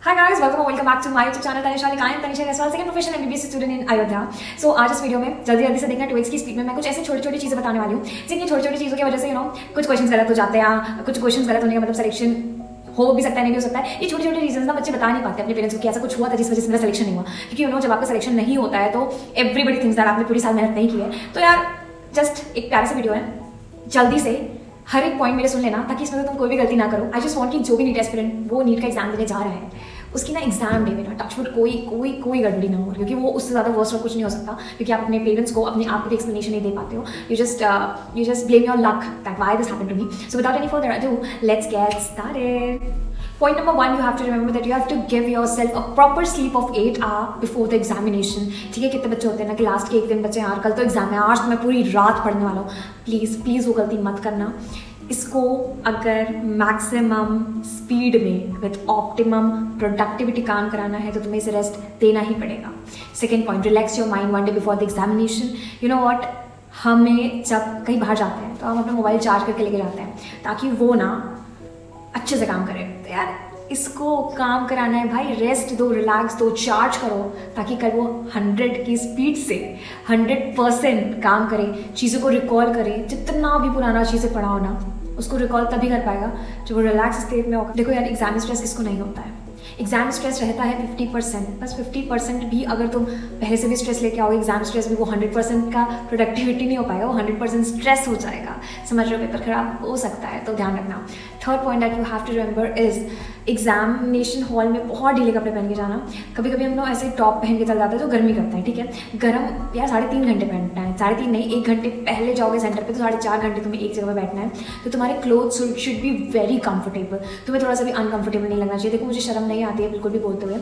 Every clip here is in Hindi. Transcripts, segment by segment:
Hi guys, welcome or welcome back to my YouTube channel Tanisha Lik. I am Tanisha Reswal, second professional MBBS student in Ayodhya. So आज इस वीडियो में जल्दी से देखना 2x की स्पीड में मैं कुछ ऐसी छोटी चीज़ें बताने वाली हूँ जिनकी छोटी चीज़ों की वजह से कुछ क्वेश्चंस गलत हो जाते हैं, कुछ क्वेश्चंस गलत होने का मतलब सिलेक्शन हो भी सकता है, नहीं भी हो सकता है। ये छोटे रीजन ना बच्चे बता नहीं पाते अपने पेरेंट्स को कि ऐसा कुछ हुआ था जिस वजह से मेरा सिलेक्शन नहीं हुआ, क्योंकि जब आपका सिलेक्शन नहीं होता है तो एवरीबडी थिंक्स दैट आपने पूरी साल मेहनत नहीं की है। तो यार जस्ट एक प्यारा सा वीडियो है, जल्दी से हर एक पॉइंट मेरे सुन लेना ताकि इसमें तुम कोई भी गलती ना करो। आई जस्ट वांट कि जो भी नीट एस्पिरेंट वो नीट का एग्जाम देने जा रहा है उसकी ना एग्जाम डे में ना टचवुड कोई गड़बड़ी ना हो, क्योंकि वो उससे ज़्यादा वर्स्ट और कुछ नहीं हो सकता, क्योंकि आप अपने पेरेंट्स को अपने आप को भी एक्सप्लेनेशन नहीं दे पाते हो। You just blame your luck that why this happened to me. So without any further ado let's get started. Point number 1, you have to remember that you have to give yourself a proper sleep of 8 hours before the examination. ठीक है, कितने बच्चे होते हैं ना कि लास्ट के एक दिन बच्चे यार कल तो एग्जाम है, आज तो मैं पूरी रात पढ़ने वाला हूँ। प्लीज़ वो गलती मत करना। इसको अगर मैक्सिमम स्पीड में विद ऑप्टिमम प्रोडक्टिविटी काम कराना है तो तुम्हें इसे रेस्ट देना ही पड़ेगा। Second point, relax your mind one day before the examination. You know what, हमें जब कहीं बाहर जाते हैं तो हम अपना मोबाइल चार्ज करके लेके जाते हैं ताकि वो ना अच्छे से काम करे। तो यार इसको काम कराना है भाई, रेस्ट दो, रिलैक्स दो, चार्ज करो ताकि कल वो 100 की स्पीड से 100% काम करे, चीज़ों को रिकॉल करे। जितना भी पुराना चीज़ें पढ़ा हो ना उसको रिकॉल तभी कर पाएगा जब वो रिलैक्स स्टेट में होगा। देखो यार, एग्जाम स्ट्रेस किसको नहीं होता है? एग्जाम स्ट्रेस रहता है 50%, बस 50% भी अगर तुम पहले से भी स्ट्रेस लेके आओगे एग्जाम स्ट्रेस में, वो 100% का प्रोडक्टिविटी नहीं हो पाएगा, वो 100% स्ट्रेस हो जाएगा। समझ रहे हो, पेपर खराब हो सकता है, तो ध्यान रखना। Third point that you have to remember is examination hall में बहुत ढीले कपड़े पहन के जाना। कभी हम लोग ऐसे टॉप पहन के चल जाते हैं तो गर्मी करता है, ठीक है। गर्म यार 3.5 घंटे पहनना है, 3.5 नहीं, 1 घंटे पहले जाओगे सेंटर पे तो 4.5 घंटे तुम्हें एक जगह पर बैठना है। तो तुम्हारे clothes should be very comfortable, तुम्हें थोड़ा सा भी अनकंफर्टेबल नहीं लगना चाहिए। देखो मुझे शर्म नहीं आती है बिल्कुल भी बोलते हुए।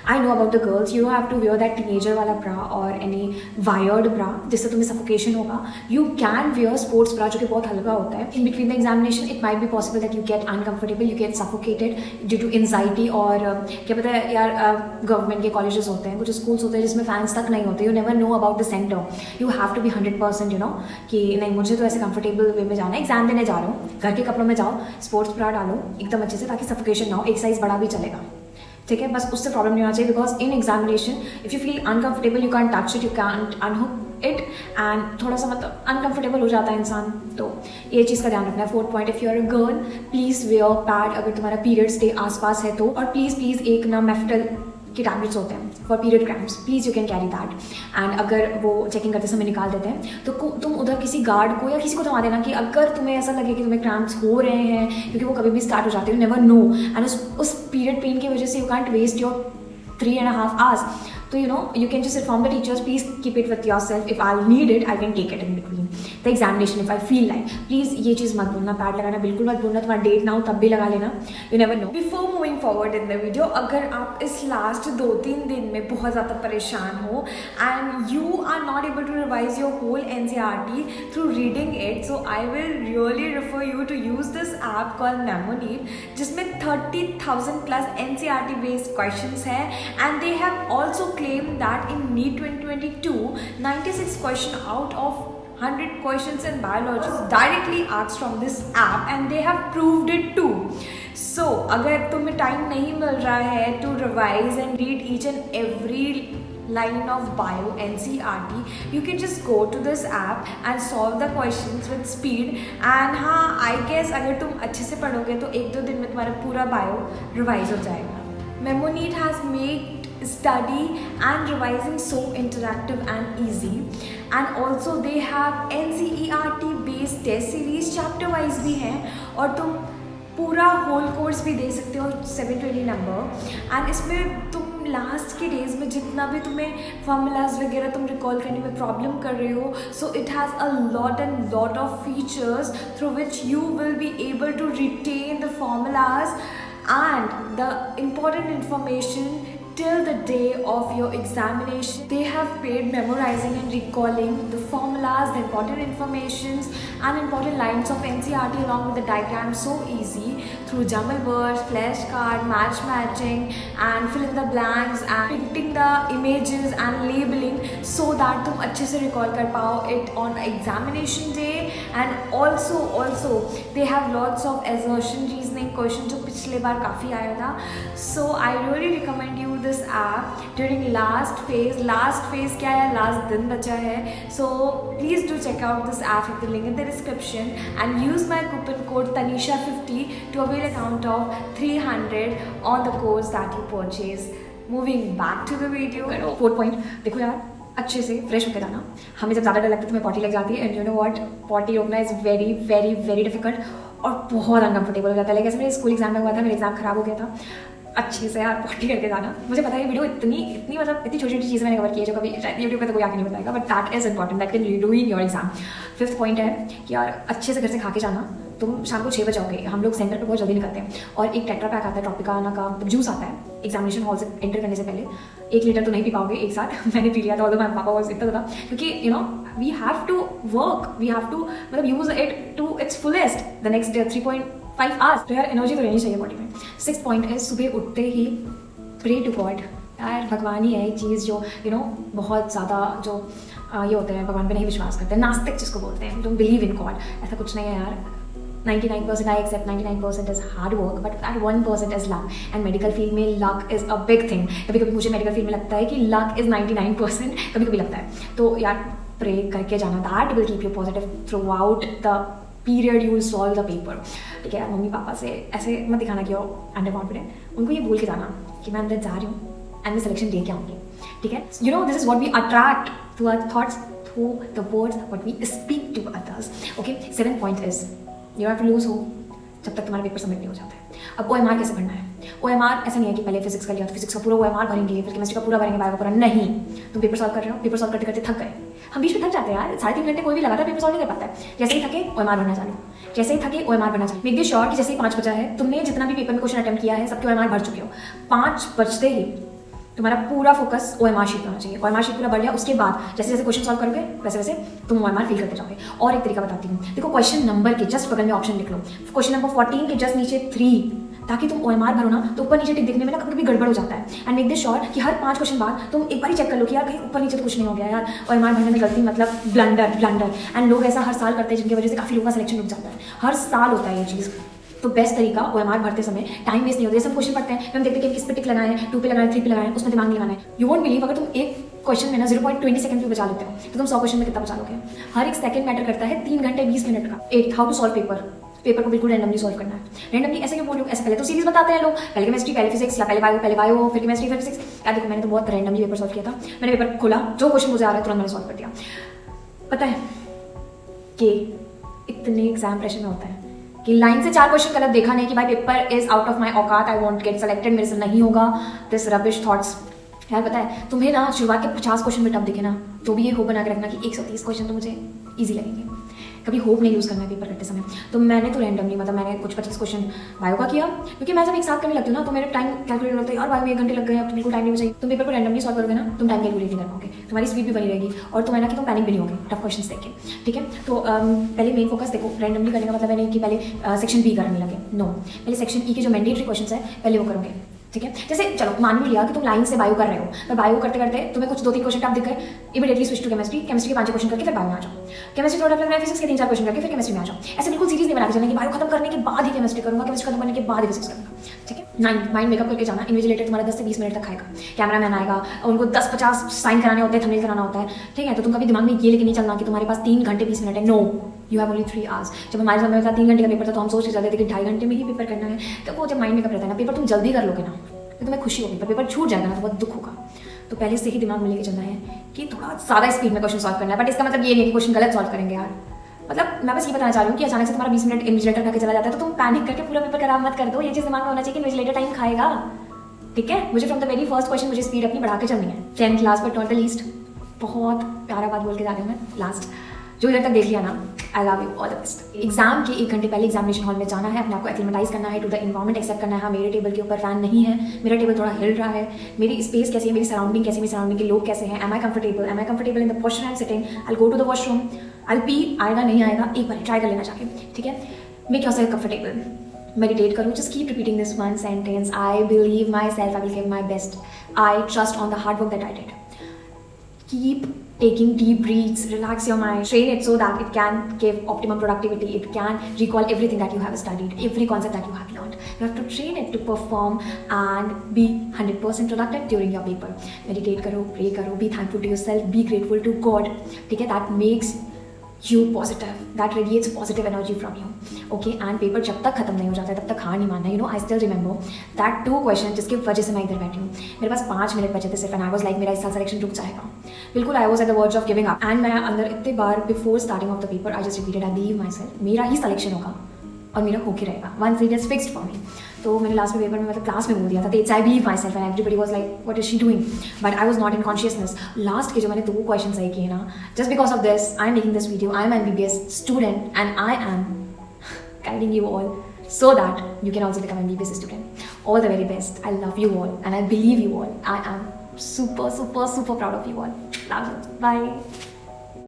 I know about the girls, you have to wear that teenager वाला ब्रा और एनी वायर्ड ब्रा जिससे तुम्हें सफोकेशन होगा। You can wear sports bra जो कि बहुत हल्का होता है। In between the examination it might be possible that you get uncomfortable, you get suffocated due to anxiety. और क्या पता है यार, गवर्नमेंट के कॉलेजेस होते हैं, कुछ स्कूल्स होते हैं जिसमें फैंस तक नहीं होते। You never know about the centre, you have to be 100% you know कि नहीं मुझे तो ऐसे कंफर्टेबल वे में जाना है, एग्जाम देने जा रहा हूँ, घर के कपड़ों में जाओ, स्पोर्ट्स ब्रा डालो एकदम अच्छे से ताकि सफोकेशन ना हो। एक साइज बड़ा भी चलेगा, ठीक है, बस उससे प्रॉब्लम नहीं होना चाहिए। Because in examination if you feel uncomfortable you can touch it, you can अनहुक it and थोड़ा सा मतलब अनकंफर्टेबल हो जाता है इंसान, तो ये चीज़ का ध्यान रखना है। Fourth point, if you are a girl please wear pad अगर तुम्हारा पीरियड्स डे आसपास है तो, और प्लीज़ एक ना मेफ्टल के टैबलेट्स होते हैं for period cramps, please you can carry that. And अगर वो चेकिंग करते समय निकाल देते हैं तो तुम उधर किसी गार्ड को या किसी को थमा देना कि अगर तुम्हें ऐसा लगे कि तुम्हें क्रैम्प्स हो रहे हैं, क्योंकि वो कभी भी स्टार्ट हो जाते हैं, यू नेवर नो। एंड उस पीरियड पेन की वजह से you can't waste your 3.5 hours. So you can just inform the teachers, please keep it with yourself. If I'll need it, I can take it in between the examination if I feel like. Please ये चीज़ मत भूलना, पैड लगाना बिल्कुल मत भूलना। तुम्हारा डेट ना हो तब भी लगा लेना, you never know. Before moving forward in the video, अगर आप इस लास्ट 2-3 दिन में बहुत ज़्यादा परेशान हो and you are not able to revise your whole NCERT through reading it, so I will really refer you to use this app called Memoneat, जिसमें 30,000 plus NCERT based questions है, and they have also claim that in NEET 2022 96 question out of 100 questions in biology is directly asked from this app and they have proved it too. So अगर तुम्हें टाइम नहीं मिल रहा है to revise and read each and every line of bio NCERT, you can just go to this app and solve the questions with speed. and हाँ, I guess अगर तुम अच्छे से पढ़ोगे तो 1-2 दिन में तुम्हारा पूरा bio revise हो जाएगा। Memoneat has made study and revising so interactive and easy, and also they have NCERT based test series, chapter wise भी हैं, और तुम पूरा होल कोर्स भी दे सकते हो 720 नंबर। एंड इसमें तुम लास्ट के डेज में जितना भी तुम्हें फॉर्मूलाज वगैरह तुम रिकॉल करने में प्रॉब्लम कर रहे हो, so it has a lot of features through which you will be able to retain the formulas and the important information till the day of your examination. They have paid memorizing and recalling the formulas, the important informations and important lines of NCERT along with the diagrams so easy through jumble words, flashcard, matching and fill in the blanks and printing the images and labeling so that तुम अच्छे से recall कर पाओ it on examination day. And also they have lots of assertion reasoning एक क्वेश्चन जो पिछले बार काफ़ी आया था. So I really recommend you this app during last phase क्या है, लास्ट दिन बचा है. So please do check out this app with the link in the description and use my coupon code Tanisha50 to avail a count of 300 on the course that you purchase. Moving back to the video. 4th point, देखो यार अच्छे से फ्रेश होकर जाना. हमें जब ज़्यादा डर लगता है तो मैं पॉटी लग जाती है. And you know what, potty रोकना is very very very difficult और बहुत अनकंफर्टेबल हो जाता है. लेकिन मेरे स्कूल एग्जाम में हुआ था, मेरा एग्जाम खराब हो गया था. अच्छे से यार पॉटी करके जाना. मुझे पता है ये वीडियो इतनी मतलब इतनी छोटी छोटी चीज़ें मैंने कवर की है जो कभी यूट्यूब पे तो कोई आके नहीं बताएगा, but that is important, that can doing your exam. 5th point है कि यार अच्छे से घर से खा के जाना. तुम शाम को 6 बजे आओगे. हम लोग सेंटर पे बहुत जल्दी निकलते हैं और एक टेट्रा पैक आता है ट्रॉपिकाना का जूस आता है एग्जामिनेशन हॉल से एंटर करने से पहले. 1 लीटर तो नहीं पी पाओगे एक साथ. मैंने पी लिया था, ऑल्दो माय पापा वाज इतना था क्योंकि you know we have to work, we have to मतलब use it to its fullest the next 3.5 hours. तो यार एनर्जी तो रहनी चाहिए बॉडी में. 6th पॉइंट है सुबह उठते ही प्रे टू गॉड. यार भगवान ही है एक चीज़ जो यू नो बहुत ज़्यादा जो ये होते हैं भगवान पे नहीं विश्वास करते हैं, नास्तिक जिसको बोलते हैं, डोंट बिलीव इन गॉड. ऐसा कुछ नहीं है यार. 99% I accept 99% is hard work, but that 1% is luck. And medical field में luck is a big thing. कभी कभी मुझे medical field में लगता है कि luck is 99%, कभी कभी लगता है. तो यार pray करके जाना, that will keep you positive throughout the period you will solve the paper. ठीक है यार, मम्मी पापा से ऐसे मत दिखाना कि हो अंडर कॉन्फिडेंट. उनको ये बोल के जाना कि मैं अंदर जा रही हूँ एंड मैं सिलेक्शन दे के आऊँगी. ठीक है, you know this is what we attract through our thoughts, through the words what we speak to others. Okay, 7th point is you have to loose हो जब तक तुम्हारा पेपर सबमिट नहीं हो जाता है. अब OMR कैसे भरना है? OMR ऐसा नहीं है कि पहले फिजिक्स कर लिया तो फिजिक्स का पूरा OMR भरेंगे, फिर केमिस्ट्री का पूरा भरेंगे, बायो का पूरा नहीं. तुम पेपर सॉल्व कर रहे हो, पेपर सॉल्व करते करते थक गए. हम बीच में थक जाते हैं यार. 3.5 घंटे कोई भी लगातार पेपर सॉल्व नहीं कर पाता है. जैसे ही थके OMR भरना चालू, जैसे ही थके OMR भरना चालू. मेक बी श्योर कि जैसे ही 5 बजा है, तुमने जितना भी पेपर में क्वेश्चन अटेम्प्ट किया है सबके OMR भर चुके हो. 5 बजते ही तुम्हारा पूरा फोकस OMR शीट होना चाहिए. OMR शीट पूरा बढ़ लिया, उसके बाद जैसे जैसे क्वेश्चन सॉल्व करोगे वैसे वैसे तुम OMR फिल करते जाओगे. और एक तरीका बताती हूँ, देखो क्वेश्चन नंबर के जस्ट बगल में ऑप्शन लिख लो. क्वेश्चन नंबर 14 के जस्ट नीचे 3, ताकि तुम OMR भरो ना तो ऊपर नीचे टिक देखने में ना कभी कभी गड़बड़ हो जाता है. एंड मेक दिस श्योर कि हर 5 क्वेश्चन बाद तुम एक बार ही चेक कर लो कि यार कहीं ऊपर नीचे तो कुछ नहीं हो गया यार. OMR भरने में गलती मतलब ब्लंडर. एंड लोग ऐसा हर साल करते हैं जिनकी वजह से काफ़ी लोगों का सिलेक्शन रुक जाता है. हर साल होता है ये चीज़. तो बेस्ट तरीका OMR भरते समय टाइम वेस्ट नहीं होता. सब क्वेश्चन पढ़ते हैं, हम देखते हैं कि किस पे टिक लगाएं, 2 पे लगाएं, 3 पे लगाएं, उसमें दिमाग नहीं लगाना है. यू वोंट बिलीव, अगर तुम एक क्वेश्चन में ना 0.20 सेकंड पे बचा लेते हो तो तुम 100 क्वेश्चन में कितना बचा लोगे. हर एक सेकंड मैटर करता है. 3 घंटे 20 मिनट का. 8 हाउ टू सॉल्व पेपर को बिल्कुल रैंडमली सॉल्व करना है. रैंडमली ऐसे क्यों बोल रही हूँ? ऐसे पहले तो सीरीज बताते हैं लोग, पहले केमिस्ट्री, पहले फिजिक्स, या पहले बायो फिर केमिस्ट्री फिर फिजिक्स. यार देखो मैंने तो बहुत रैंडमली पेपर सॉल्व किया था. मैंने पेपर खोला, जो क्वेश्चन मुझे आ रहा है तुरंत मैंने सॉल्व कर दिया. पता है कि इतने एग्जाम प्रेशर में होता है कि लाइन से 4 क्वेश्चन गलत देखा नहीं कि भाई paper is out of my औकात, आई वॉन्ट गेट सेलेक्टेड, मेरे से नहीं होगा. This rubbish thoughts. यार पता है तुम्हें ना शुरुआत के 50 क्वेश्चन में टफ दिखे ना तो भी ये होप बना के रखना कि 130 क्वेश्चन तो मुझे ईजी लगेंगे. कभी होप नहीं यूज़ करना है पेपर करते समय. तो मैंने तो रैंडमली मतलब मैंने कुछ 25 क्वेश्चन बायो का किया, क्योंकि मैं जब एक साथ करने लगती हूँ ना तो मेरे टाइम कैलकुलेट होता है. और बायो में 1 घंटे लग गए, अब तो बिल्कुल टाइम नहीं चाहिए. तुम पेपर को रैंडमली सॉल्व करोगे ना, तुम टाइम कैलकुलेट नहीं कर पाओगे, तुम्हारी स्पीड भी बनी रहेगी और तुम है ना कि तुम पैनिक भी नहीं होगे टफ क्वेश्चन देख के. ठीक है, तो पहले मेन फोकस देखो. रैंडमली करने का मतलब है नहीं कि पहले सेक्शन बी करने लगे. नो, पहले सेक्शन ई के जो मैंडेटरी क्वेश्चन है पहले वो करोगे. ठीक है, जैसे चलो मान भी लिया कि तुम लाइन से बायो कर रहे हो, पर बायो करते करते तुम्हें कुछ 2-3 क्वेश्चन टफ दिख गए, इमीडिएटली स्विच टू केमिस्ट्री के 5 क्वेश्चन करके फिर बायो में आ जाओ. केमिस्ट्री थोड़ा टफ लग रहा है, फिजिक्स के 3-4 क्वेश्चन करके फिर केमिस्ट्री में आ जाओ. ऐसे बिल्कुल सीरीज नहीं बना के चलना कि बायो खत्म करने के बाद ही केमिस्ट्री करूंगा, केमिस्ट्री खत्म करने के बाद ही फिजिक्स करूंगा. ठीक है, माइंड मेकअप करके जाना. इन्विजिलेटर तुम्हारा 10 से 20 मिनट तक खाएगा, कैमरामैन आएगा, उनको 10-50 साइन कराने होते हैं, थंबनेल कराना होता है. ठीक है, तो तुम कभी दिमाग में ये लेके नहीं चलना कि तुम्हारे पास 3 घंटे 20 मिनट है. No, you have only 3 hours. जब हमारे समय में 3 घंटे का पेपर था तो हम सोच के चलते थे कि 2.5 घंटे में ही पेपर करना है. तो वो जब माइंड मेकअप रहता है ना, पेपर तुम जल्दी कर लोगे ना तो तुम्हें खुशी होगी, पर पेपर छूट जाएगा ना तो बहुत दुख होगा. तो पहले से ही दिमाग में लेके चलना है कि थोड़ा ज़्यादा स्पीड में क्वेश्चन सॉल्व करना है. बट इसका मतलब ये नहीं कि क्वेश्चन गलत सॉल्व करेंगे यार. मतलब मैं बस ये बताना चाह रही हूँ कि अचानक से तुम्हारा 20 मिनट इन्विजिलेटर खाके चला जाता है तो तुम पैनिक करके पूरा पेपर खराब मत कर दो. ये चीज़ दिमाग में होना चाहिए कि इन्विजिलेटर टाइम खाएगा. ठीक है, मुझे from the very first question मुझे स्पीड अपनी बढ़ा के चलनी है. 10th last but not the least, बहुत प्यारा बात बोल के जा रही हूँ मैं. लास्ट जो इधर तक देख लिया ना, I love you, all the best. Exam के 1 घंटे पहले एग्जामिनेशन हॉल में जाना है, अपने आपको एक्लिमेटाइज करना है टू द इन्वायरमेंट, एक्सेप्ट करना है. हाँ, मेरे टेबल के ऊपर फैन नहीं है, मेरा टेबल थोड़ा हिल रहा है, मेरी स्पेस कैसी है, मेरी सराउंडिंग कैसी है, मेरी सराउंडिंग के लोग कैसे हैं. Am I comfortable in the posture I am sitting. I go to the washroom, I pee, आएगा नहीं आएगा एक बार ट्राई कर लेना जाके. ठीक है, मेक योरसेल्फ कंफर्टेबल. मेडिटेट करो, just keep repeating this one sentence. I believe my self, I will give my best. I trust on the hard work that I did. Keep taking deep breaths, relax your mind, train it so that it can give optimum productivity, it can recall everything that you have studied, every concept that you have learned. You have to train it to perform and be 100% productive during your paper. Meditate karo, pray karo, be thankful to yourself, be grateful to God. Okay, that makes you positive, that radiates positive energy from you. Okay, and paper जब तक खत्म नहीं हो जाता है तब तक हार नहीं मानना. I still remember that 2 question जिसकी वजह से मैं इधर बैठी हूँ. मेरे पास 5 मिनट बचे थे सिर्फ, एंड आई वाज लाइक मेरा इस साल सिलेक्शन रुक जाएगा. बिल्कुल I was at the verge of giving up, and मैं अंदर इतने बार before starting of the paper I just repeated, I believe myself, मेरा ही सिलेक्शन होगा और मेरा होके रहेगा. Once it is fixed for me. तो मैंने लास्ट में पेपर में मतलब क्लास में बोल दिया था, it's I believe my self, and everybody was like what is she doing, but I was not in consciousness. Last के जो मैंने 2 क्वेश्चन सही किए ना, just because of this I am making this video. I am MBBS student and I am guiding you all so that you can also become an MBBS student. All the very best. I love you all and I believe you all. I am super proud of you all. Love you. Bye.